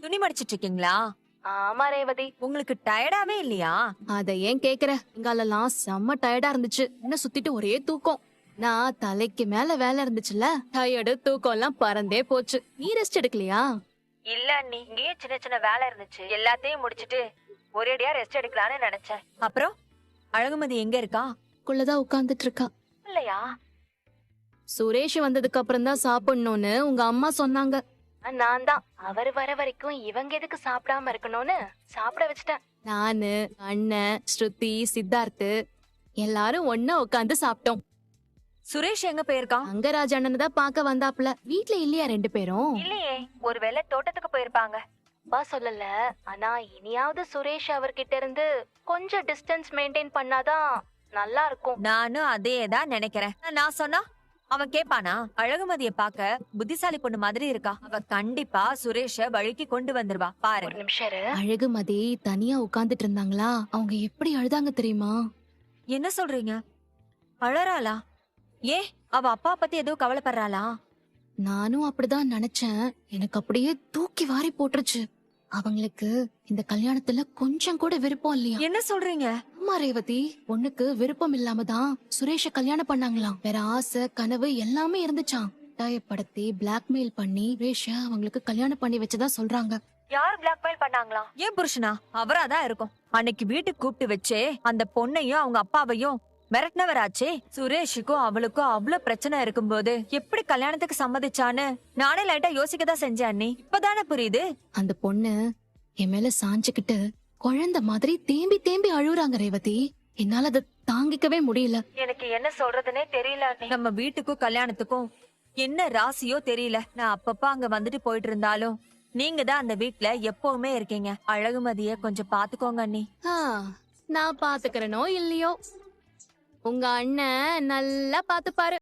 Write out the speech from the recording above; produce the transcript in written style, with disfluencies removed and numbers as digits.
துணி மடிச்சிட்டு இருக்கீங்களா? ஆமா ரேவதி. உங்களுக்கு டயர்டாவே இல்லையா? அத ஏன் கேக்குற? எங்காலெல்லாம் செம்ம டயர்டா இருந்துச்சு. என்ன சுத்திட்டு ஒரே தூக்கம். நான் தலைக்கு மேல வேலை இருந்துச்சுல, டயர்டு தூக்கம் எல்லாம் பறந்தே போச்சு. நீ ரெஸ்ட் எடுக்கலையா? இல்ல அண்ணி, இங்கேயும் சின்ன சின்ன வேலை இருந்துச்சு. எல்லாத்தையும் முடிச்சிட்டு ஒரேடியா ரெஸ்ட் எடுக்கலாம்னு நினைச்சேன். அப்புறம் அழகுமதி எங்க இருக்கா? குள்ளதான் உட்கார்ந்துட்டு இருக்கா. இல்லையா? சுரேஷ் வந்ததுக்கு அப்புறம் தான் சாப்பிடணும்னு உங்க அம்மா சொன்னாங்க. நான் தான் அவர் வர வரைக்கும் இவங்க எதுக்கு சாப்பிடாம இருக்கணும்னு சாப்பிட வச்சிட்டேன். நானு, அண்ணன், ஸ்ருதி, சித்தார்த்து எல்லாரும் ஒன்னா உட்கார்ந்து சாப்பிட்டோம். சுரேஷ் எங்க போயிருக்கான்? அங்கராஜ் அண்ணன் தான் பாக்க வந்தாப்ல. வீட்ல இல்லையா ரெண்டு பேரும்? இல்லையே, ஒருவேளை தோட்டத்துக்கு போயிருப்பாங்க. அப்பா சொல்லல. ஆனா இனியாவது சுரேஷ் அவர்கிட்ட இருந்து கொஞ்சம் டிஸ்டன்ஸ் மெயின்டைன் பண்ணாதான் நல்லா இருக்கும். நானும் அதே தான் நினைக்கிறேன். நான் சொன்னா அவன் கேப்பானா? அழகுமதிய பாக்க புத்திசாலி பொண்ணு மாதிரி இருக்கா. அவ கண்டிப்பா சுரேஷ வழிக்கு கொண்டு வந்துருவா பாரு. அழகுமதி தனியா உட்கார்ந்துட்டு இருந்தாங்களா, அவங்க எப்படி அழுதாங்க தெரியுமா? என்ன சொல்றீங்க? அழறாளா? ஏ, அவ அப்பா பத்தி ஏதோ கவலைப்படுறாளா? நானும் அப்படிதான் நினைச்சேன். எனக்கு அப்படியே தூக்கி வாரி போட்டுருச்சு. அவங்களுக்கு இந்த கல்யாணத்துல கொஞ்சம் கூட விருப்பம் இல்லையா? என்ன சொல்றீங்க? அம்மா ரேவதி, பொண்ணுக்கு விருப்பம் இல்லாம தான் சுரேஷ கல்யாணம் பண்ணாங்களாம். வேற ஆசை கனவு எல்லாமே இருந்துச்சாம். கட்டாயப்படுத்தி பிளாக்மெயில் பண்ணி சுரேஷ அவங்களுக்கு கல்யாணம் பண்ணி வச்சதா சொல்றாங்க. யார் பிளாக்மெயில் பண்ணாங்களா? ஏன் புருஷனா? அவராதான் இருக்கும். அன்னைக்கு வீட்டுக்கு கூப்பிட்டு வச்சே அந்த பொண்ணையும் அவங்க அப்பாவையும் மிரட்டினவராச்சே. சுரேஷுக்கும் அவளுக்கும் அவ்வளவு பிரச்சனை இருக்கும்போது எப்படி கல்யாணத்துக்கு சம்மதிச்சான்னு நானே லைட்டா யோசிக்கதான் செஞ்சேன் அண்ணி. இப்பதானே புரியுது. அந்த பொண்ணு என் மேல சாஞ்சுக்கிட்டு குழந்தை மாதிரி தேம்பி தேம்பி அழுகுறாங்க ரேவதி. என்னால அதை தாங்கிக்கவே முடியல. எனக்கு என்ன சொல்றதுன்னே தெரியல. நம்ம வீட்டுக்கும் கல்யாணத்துக்கும் என்ன ராசியோ தெரியல. நான் அப்பப்ப அங்க வந்துட்டு போயிட்டு இருந்தாலும் நீங்க தான் அந்த வீட்ல எப்பவுமே இருக்கீங்க. அழகுமதிய கொஞ்சம் பாத்துக்கோங்க அண்ணி. நான் பாத்துக்கிறனோ இல்லையோ, உங்க அண்ணன் நல்லா பாத்துப்பாரு.